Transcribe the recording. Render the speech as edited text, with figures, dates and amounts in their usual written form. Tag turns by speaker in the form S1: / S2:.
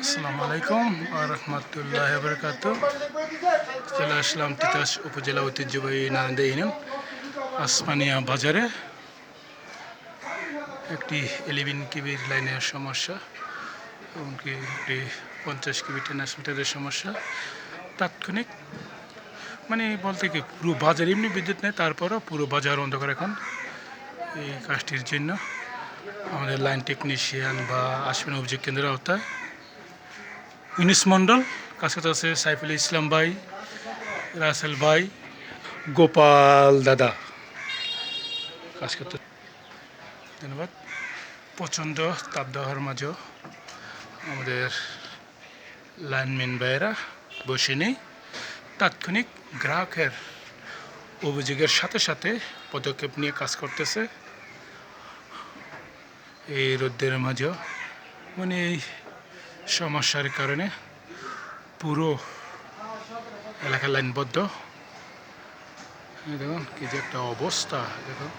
S1: আসসালামু আলাইকুম ওয়া রাহমাতুল্লাহি ওয়া বারাকাতুহু। চলে আসলাম তিতাস উপজেলা ঐতিহ্যবাহী নারায়ণদী ইউনিয়ন আসমানিয়া বাজারে। একটি 11 কেবির লাইনের সমস্যা, এমনকি একটি 50 কেবি ট্রান্সমিটারের সমস্যা। তাৎক্ষণিক মানে বলতে কি পুরো বাজার এমনি বিদ্যুৎ নেই, তারপরও পুরো বাজার অন্ধকার এখন। এই কাজটির জন্য আমাদের লাইন টেকনিশিয়ান বা আশমিন অভিযোগ কেন্দ্রের আওতায় ইউনিস মণ্ডল, কাছে আছে সাইফুল ইসলাম ভাই, রাসেল ভাই, গোপাল দাদা কাজ করতে। ধন্যবাদ। প্রচণ্ড তাপদাহের মাঝেও আমাদের লাইনম্যান ভাইয়েরা বসে নেই, তাৎক্ষণিক গ্রাহকের অভিযোগের সাথে সাথে পদক্ষেপ নিয়ে কাজ করতেছে। এই রোদ্রের মাঝেও মানে এই সমস্যার কারণে পুরো এলাকা লাইনবদ্ধ। দেখুন কি যে একটা অবস্থা, দেখুন।